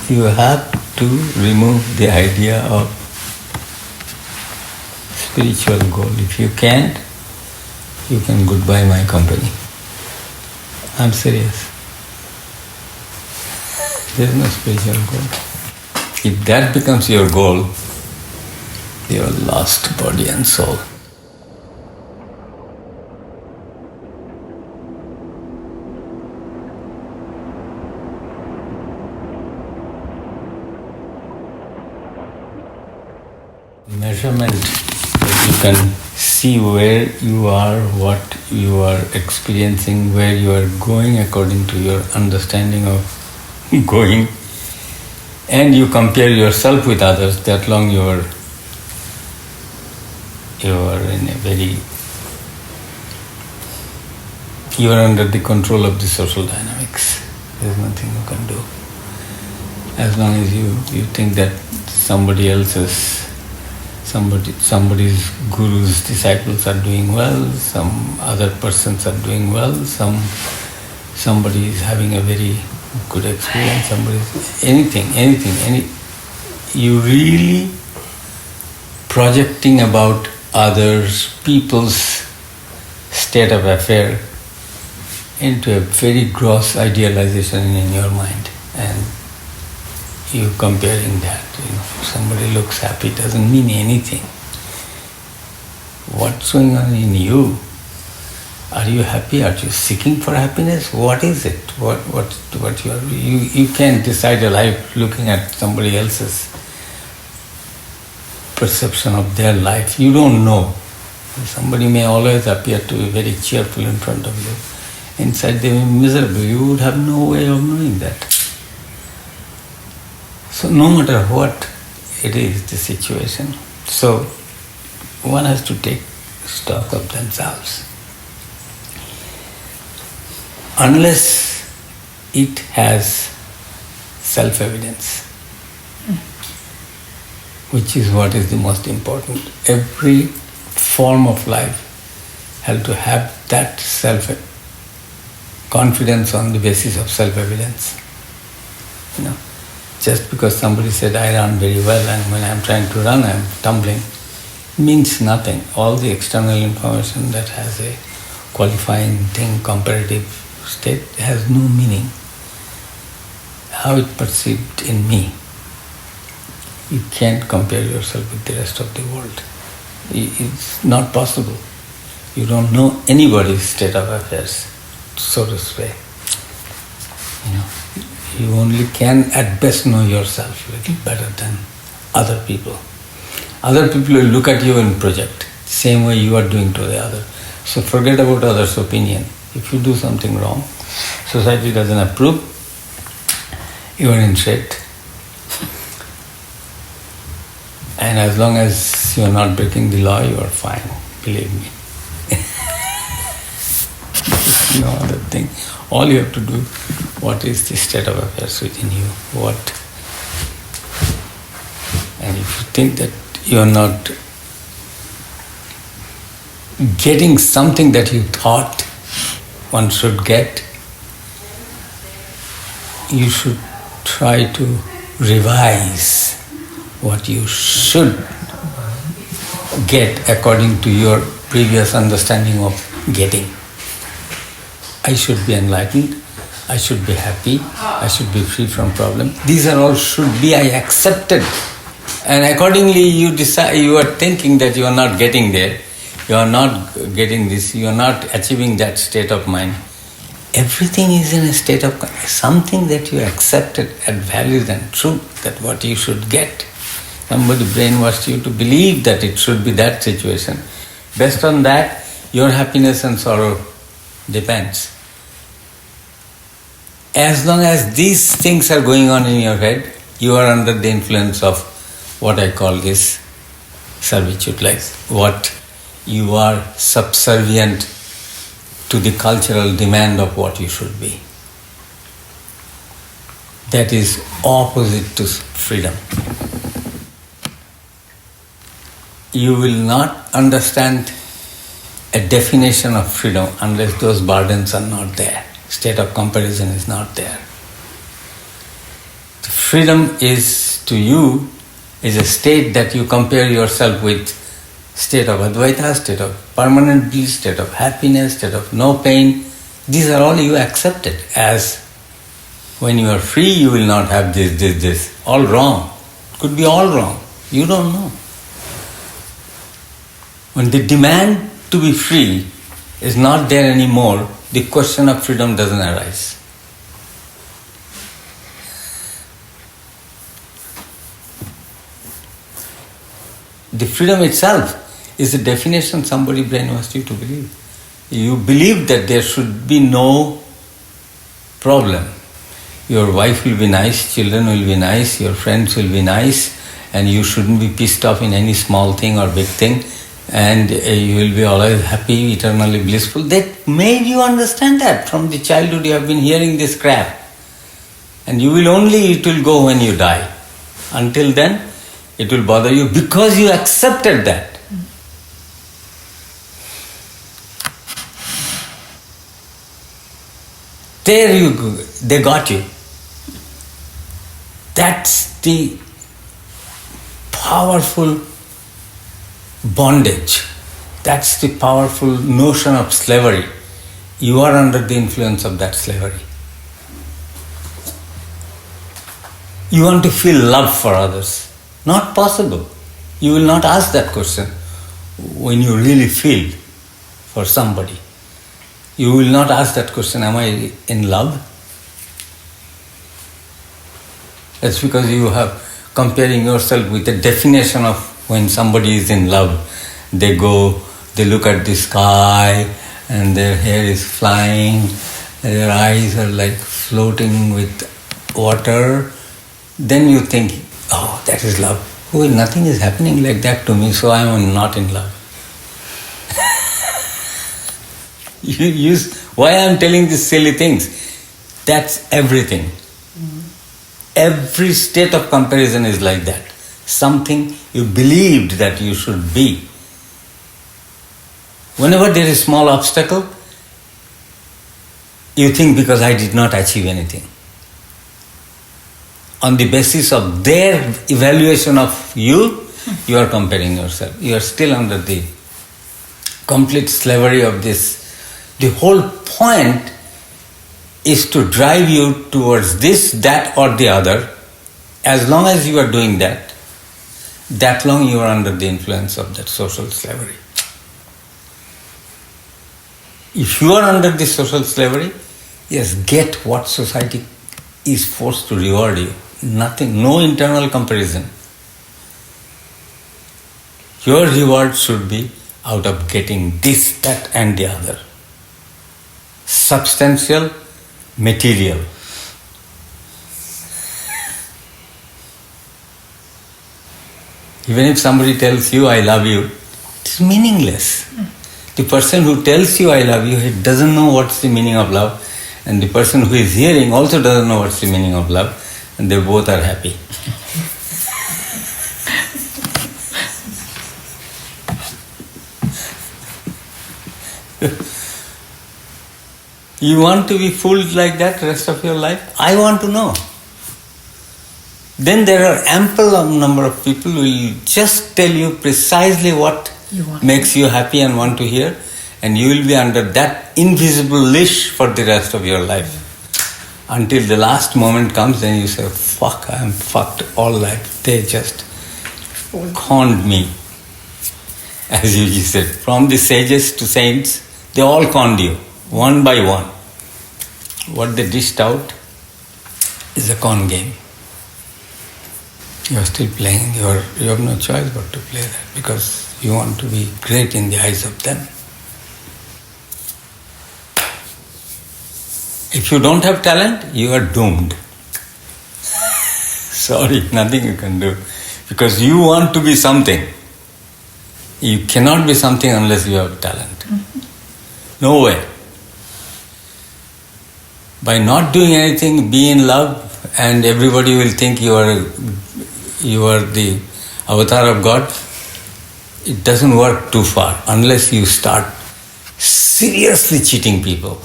You have to remove the idea of spiritual goal. If you can't, you can goodbye my company. I'm serious. There is no spiritual goal. If that becomes your goal, you are lost body and soul. Measurement that you can see where you are, what you are experiencing, where you are going according to your understanding of going, and you compare yourself with others, that long you are in a very, you are under the control of the social dynamics. There is nothing you can do. As long as you think that somebody's guru's disciples are doing well, some other persons are doing well, somebody is having a very good experience, anything, you really projecting about others, people's state of affair into a very gross idealization in your mind, and you comparing that. If somebody looks happy, doesn't mean anything. What's going on in you? Are you happy? Are you seeking for happiness? What is it? What you can't decide a life looking at somebody else's perception of their life. You don't know. Somebody may always appear to be very cheerful in front of you. Inside they may be miserable. You would have no way of knowing that. So no matter what it is, the situation, so one has to take stock of themselves. Unless it has self-evidence, which is what is the most important. Every form of life has to have that self-confidence on the basis of self-evidence. Just because somebody said, I run very well, and when I'm trying to run, I'm tumbling, means nothing. All the external information that has a qualifying thing, comparative state, has no meaning. How it perceived in me. You can't compare yourself with the rest of the world. It's not possible. You don't know anybody's state of affairs, so to say. You only can at best know yourself a little better than other people. Other people will look at you and project, same way you are doing to the other. So forget about others' opinion. If you do something wrong, society doesn't approve, you are in threat. And as long as you are not breaking the law, you are fine, believe me. No other thing. All you have to do, what is the state of affairs within you? And if you think that you are not getting something that you thought one should get, you should try to revise what you should get according to your previous understanding of getting. I should be enlightened, I should be happy, I should be free from problem. These are all should be, I accepted. And accordingly you decide, you are thinking that you are not getting there, you are not getting this, you are not achieving that state of mind. Everything is in a state of something that you accepted and valued and true, that what you should get. Somebody brainwashed you to believe that it should be that situation. Based on that, your happiness and sorrow depends. As long as these things are going on in your head, you are under the influence of what I call this servitude, like what you are subservient to the cultural demand of what you should be. That is opposite to freedom. You will not understand a definition of freedom unless those burdens are not there. State of comparison is not there. The freedom is to you is a state that you compare yourself with state of Advaita, state of permanent bliss, state of happiness, state of no pain. These are all you accepted as when you are free you will not have this. All wrong. Could be all wrong. You don't know. When the demand to be free is not there anymore, the question of freedom doesn't arise. The freedom itself is a definition somebody brainwashed you to believe. You believe that there should be no problem. Your wife will be nice, children will be nice, your friends will be nice, and you shouldn't be pissed off in any small thing or big thing, and you will be always happy, eternally blissful. That made you understand that. From the childhood you have been hearing this crap. And it will go when you die. Until then, it will bother you because you accepted that. There you go. They got you. That's the powerful bondage. That's the powerful notion of slavery. You are under the influence of that slavery. You want to feel love for others. Not possible. You will not ask that question when you really feel for somebody. You will not ask that question, am I in love? That's because you have comparing yourself with the definition of when somebody is in love. They look at the sky and their hair is flying, their eyes are like floating with water. Then you think, oh, that is love. Oh, nothing is happening like that to me, so I am not in love. Why I am telling these silly things? That's everything. Every state of comparison is like that. Something you believed that you should be. Whenever there is a small obstacle, you think because I did not achieve anything. On the basis of their evaluation of you, you are comparing yourself. You are still under the complete slavery of this. The whole point is to drive you towards this, that or the other. As long as you are doing that, that long you are under the influence of that social slavery. If you are under the social slavery, yes, get what society is forced to reward you. Nothing, no internal comparison. Your reward should be out of getting this, that and the other. Substantial, material. Even if somebody tells you, I love you, it's meaningless. The person who tells you, I love you, he doesn't know what's the meaning of love. And the person who is hearing also doesn't know what's the meaning of love. And they both are happy. You want to be fooled like that rest of your life? I want to know. Then there are ample number of people who will just tell you precisely what makes you happy and want to hear, and you will be under that invisible leash for the rest of your life. Until the last moment comes, then you say, fuck, I am fucked all life. They just conned me. As you said, from the sages to saints, they all conned you, one by one. What they dished out is a con game. You are still playing, you have no choice but to play that because you want to be great in the eyes of them. If you don't have talent, you are doomed. Sorry, nothing you can do. Because you want to be something. You cannot be something unless you have talent. No way. By not doing anything, be in love, and everybody will think you are the avatar of God. It doesn't work too far unless you start seriously cheating people.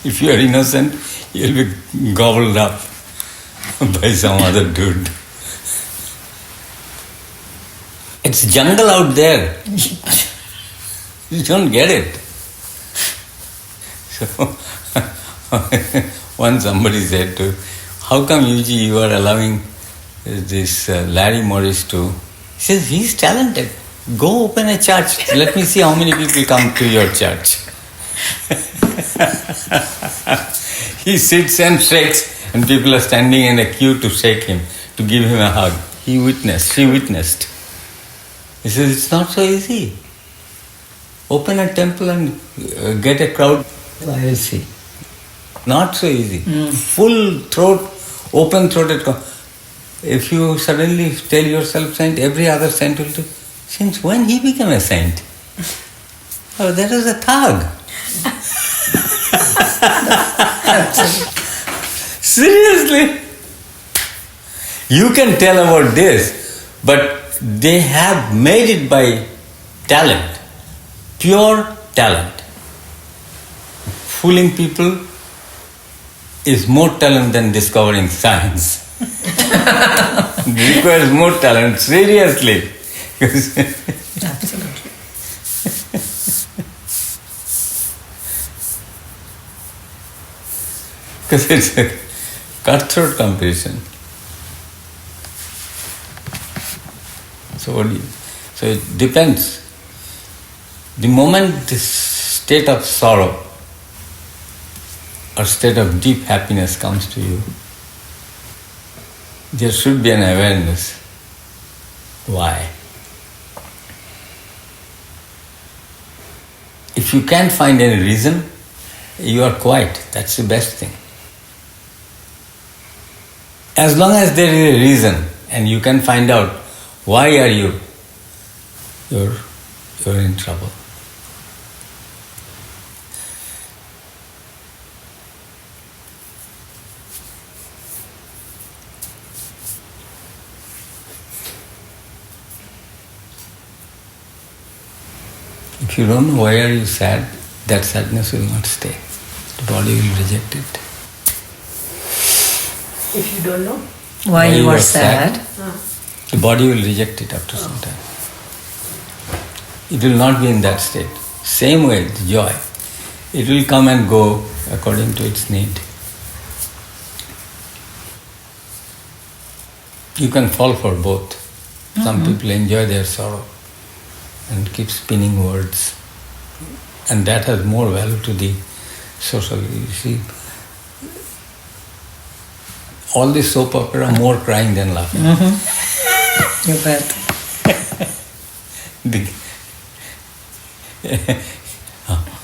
If you are innocent, you'll be gobbled up by some other dude. It's jungle out there. You don't get it. So, once somebody said to, how come Yuji you are allowing this Larry Morris to... He says, he's talented. Go open a church. Let me see how many people come to your church. He sits and shakes and people are standing in a queue to shake him, to give him a hug. She witnessed. He says, it's not so easy. Open a temple and get a crowd. I will see. Not so easy. Full throat, open throated. If you suddenly tell yourself saint, every other saint will do. Since when he became a saint? Oh, that was a thug. Seriously. You can tell about this, but they have made it by talent. Pure talent. Fooling people is more talent than discovering science. It requires more talent, seriously. Absolutely. Because it's a cutthroat competition. So it depends. The moment this state of sorrow or state of deep happiness comes to you, there should be an awareness. Why? If you can't find any reason, you are quiet. That's the best thing. As long as there is a reason and you can find out why are you're in trouble. If you don't know why are you sad, that sadness will not stay. The body will reject it. If you don't know why you are sad, the body will reject it after some time. It will not be in that state. Same way, the joy. It will come and go according to its need. You can fall for both. Some people enjoy their sorrow and keep spinning words. And that has more value to the social. You see, all this soap opera, more crying than laughing. You bet.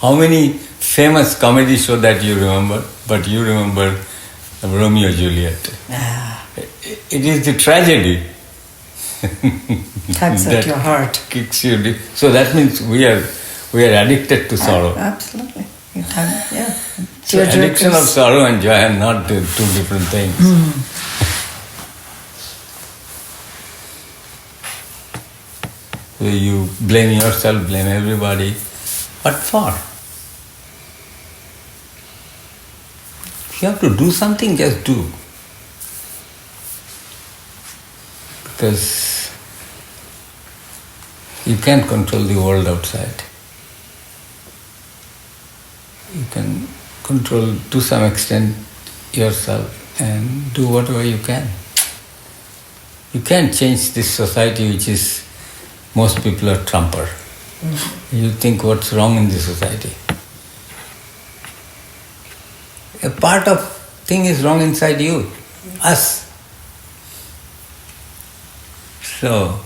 How many famous comedy shows that you remember, but you remember Romeo and Juliet? It is the tragedy Tugs at your heart. Kicks you. So that means we are addicted to sorrow. Absolutely. So addiction of sorrow and joy are not two different things. So you blame yourself, blame everybody. What for? If you have to do something, just do. Because you can't control the world outside. You can control to some extent yourself and do whatever you can. You can't change this society which is, most people are trumper. You think what's wrong in this society. A part of thing is wrong inside you, us. So,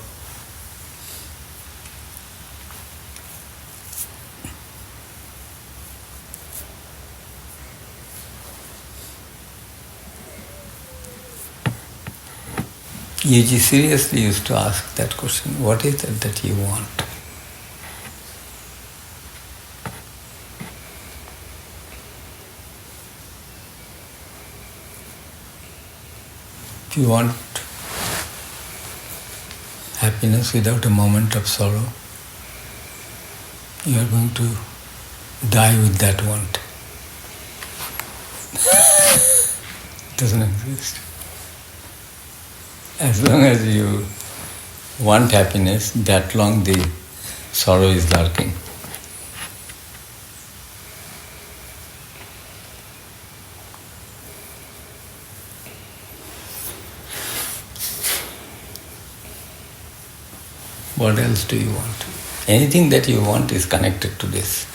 Yuji seriously used to ask that question, what is it that you want? If you want happiness without a moment of sorrow, you are going to die with that want. Doesn't exist. As long as you want happiness, that long the sorrow is lurking. What else do you want? Anything that you want is connected to this.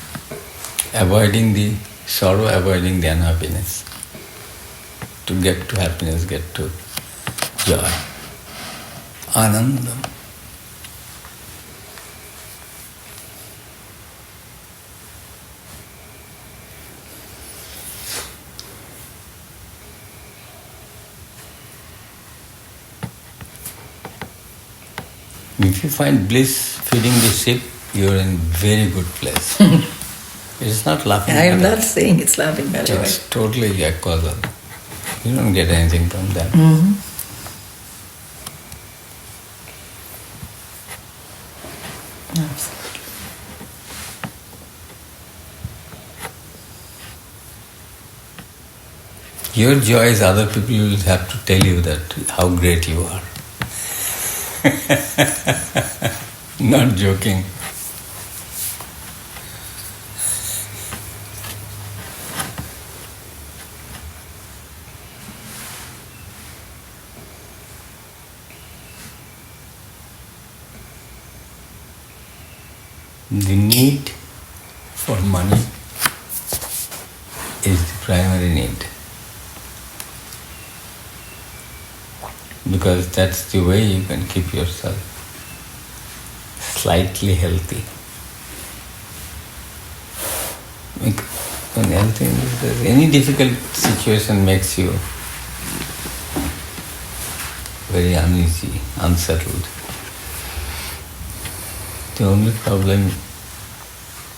Avoiding the sorrow, avoiding the unhappiness. To get to happiness, get to joy. Anandam. If you find bliss feeding the ship, you are in very good place. It's not laughing. I am not saying it's laughing matter. It's totally causal. You don't get anything from that. Mm-hmm. Absolutely. Your joy is other people will have to tell you that how great you are. Not joking. The need for money is the primary need. Because that's the way you can keep yourself slightly healthy. When any difficult situation makes you very uneasy, unsettled. The only problem,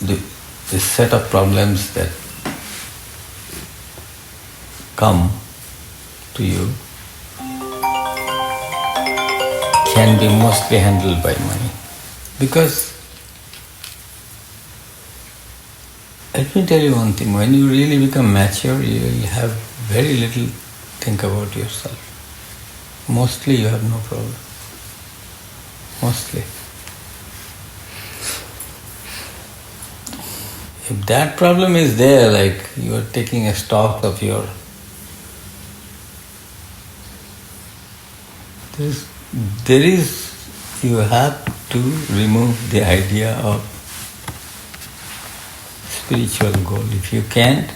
the set of problems that come to you can be mostly handled by money. Because, let me tell you one thing, when you really become mature, you will have very little think about yourself. Mostly you have no problem. Mostly. If that problem is there, like you are taking a stock of your... you have to remove the idea of spiritual goal. If you can't,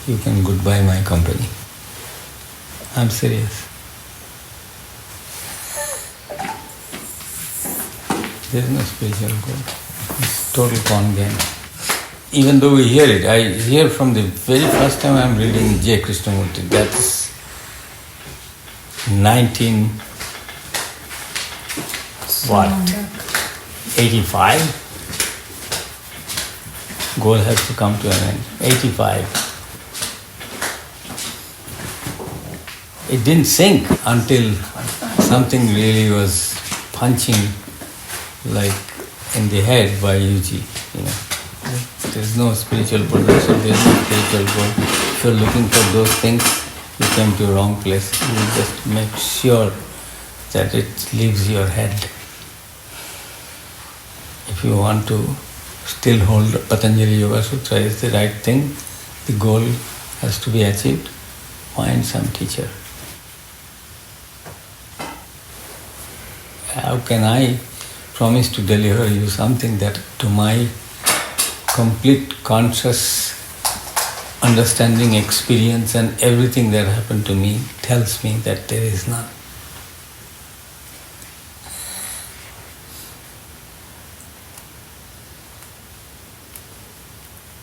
you can goodbye my company. I'm serious. There is no spiritual goal. It's total con game. Even though we hear it, I hear from the very first time I'm reading J. Krishnamurti, that's 85? Goal has to come to an end. 85. It didn't sink until something really was punching like in the head by UG, There's no spiritual potential, there's no spiritual goal. If you're looking for those things, you came to the wrong place. You just make sure that it leaves your head. If you want to still hold Patanjali Yoga Sutra is the right thing, the goal has to be achieved, find some teacher. How can I promise to deliver you something that to my complete conscious understanding, experience and everything that happened to me tells me that there is none.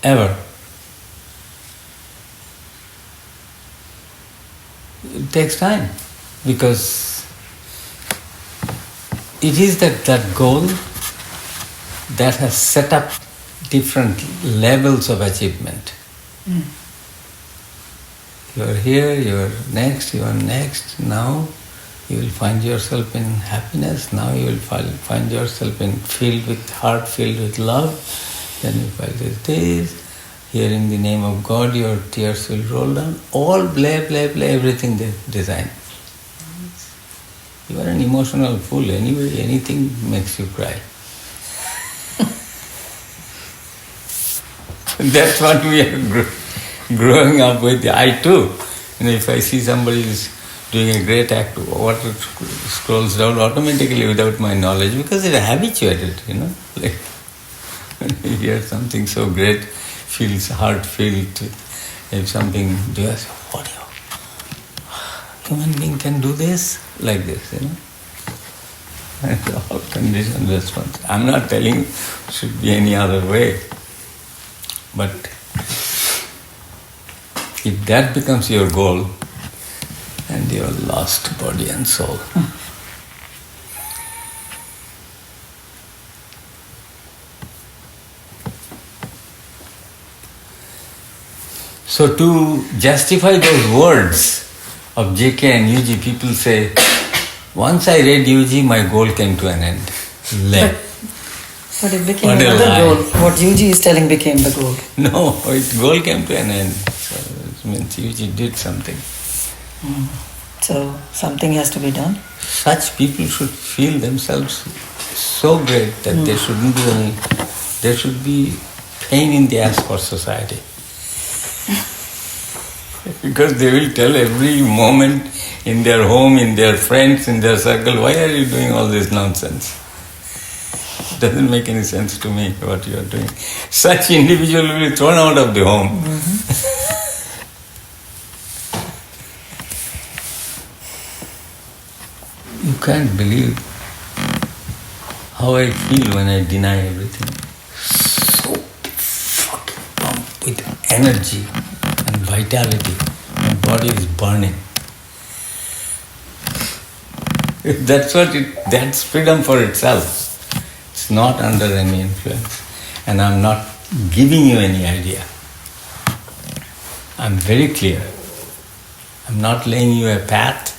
Ever. It takes time because it is that goal that has set up different levels of achievement. You are here, you are next, now you will find yourself in happiness, now you will find yourself in heart filled with love, then you find this, hearing the name of God, your tears will roll down. All blah, blah, blah, everything they design. You are an emotional fool anyway, anything makes you cry. That's what we are growing up with. I too. If I see somebody is doing a great act, water scrolls down automatically without my knowledge because they're habituated, Like when you hear something so great, feels heartfelt. If something does, what human being can do this? Like this, And all conditioned response. I'm not telling it should be any other way. But if that becomes your goal, and you're lost body and soul. So to justify those words of JK and UG, people say, once I read UG, my goal came to an end. But it became another goal. What UG is telling became the goal. No, its goal came to an end. So it means UG did something. So something has to be done. Such people should feel themselves so great that there shouldn't be any. There should be pain in the ass for society. Because they will tell every moment in their home, in their friends, in their circle, why are you doing all this nonsense? It doesn't make any sense to me what you are doing. Such individual will be thrown out of the home. You can't believe how I feel when I deny everything. So fucking pumped with energy and vitality. My body is burning. That's freedom for itself. It's not under any influence. And I'm not giving you any idea. I'm very clear. I'm not laying you a path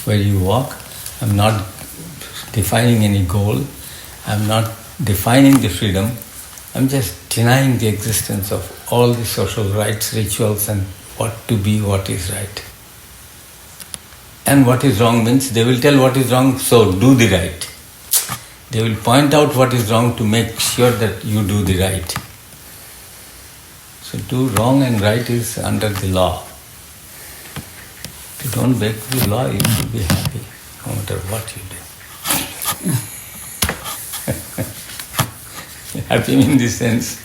where you walk. I'm not defining any goal. I'm not defining the freedom. I'm just denying the existence of all the social rites, rituals, and what to be, what is right. And what is wrong means they will tell what is wrong, so do the right. They will point out what is wrong to make sure that you do the right. So do wrong and right is under the law. If you don't break the law, you will be happy, no matter what you do. Happy in the sense,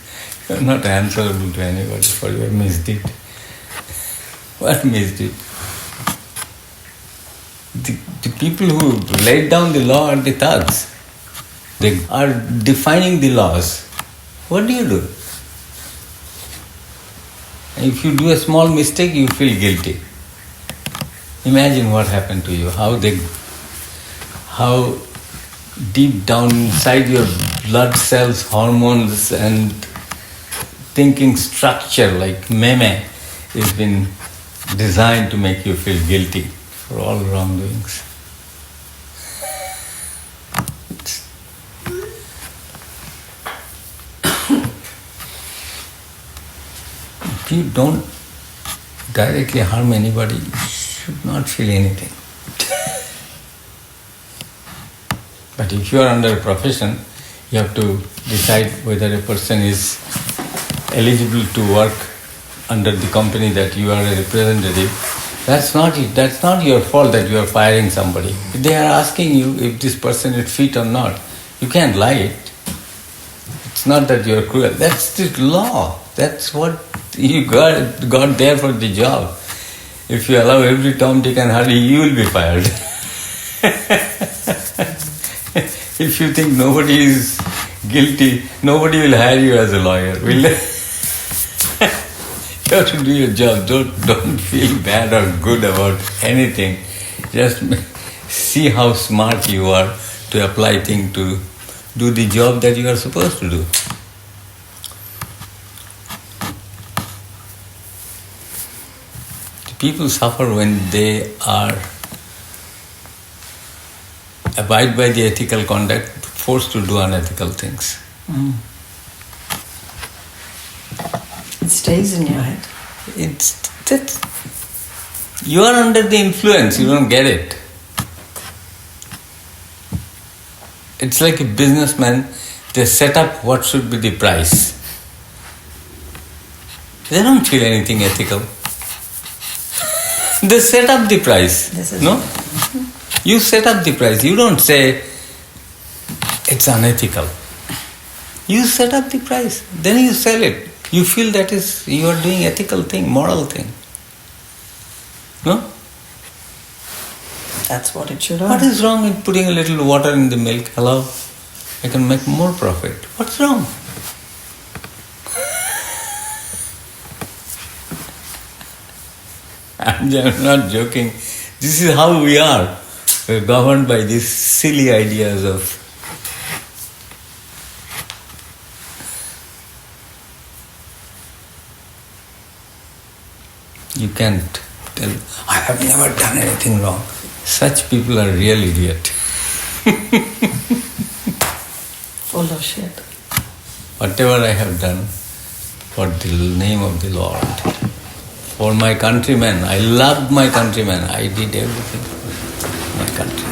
you are not answerable to anybody for your misdeed. What misdeed? The people who laid down the law are the thugs. They are defining the laws. What do you do? If you do a small mistake, you feel guilty. Imagine what happened to you, how deep down inside your blood cells, hormones and thinking structure like meme has been designed to make you feel guilty for all wrongdoings. If you don't directly harm anybody, you should not feel anything. But if you are under a profession, you have to decide whether a person is eligible to work under the company that you are a representative. That's not it. That's not your fault that you are firing somebody. If they are asking you if this person is fit or not, you can't lie it. It's not that you are cruel. That's the law. That's what you got there for the job. If you allow every Tom, Dick and Harry, you will be fired. If you think nobody is guilty, nobody will hire you as a lawyer, will they? You have to do your job. Don't feel bad or good about anything. Just see how smart you are to apply things to do the job that you are supposed to do. People suffer when they are abide by the ethical conduct, forced to do unethical things. stays in your head. It's that you are under the influence, you don't get it. It's like a businessman, they set up what should be the price. They don't feel anything ethical. They set up the price. No? You set up the price. You don't say it's unethical. You set up the price. Then you sell it. You feel that is you are doing ethical thing, moral thing. No? That's what it should are. What is wrong in putting a little water in the milk? Hello? I can make more profit. What's wrong? I'm not joking. This is how we are. We're governed by these silly ideas of you can't tell, I have never done anything wrong. Such people are real idiot. Full of shit. Whatever I have done for the name of the Lord, for my countrymen, I loved my countrymen, I did everything for my country.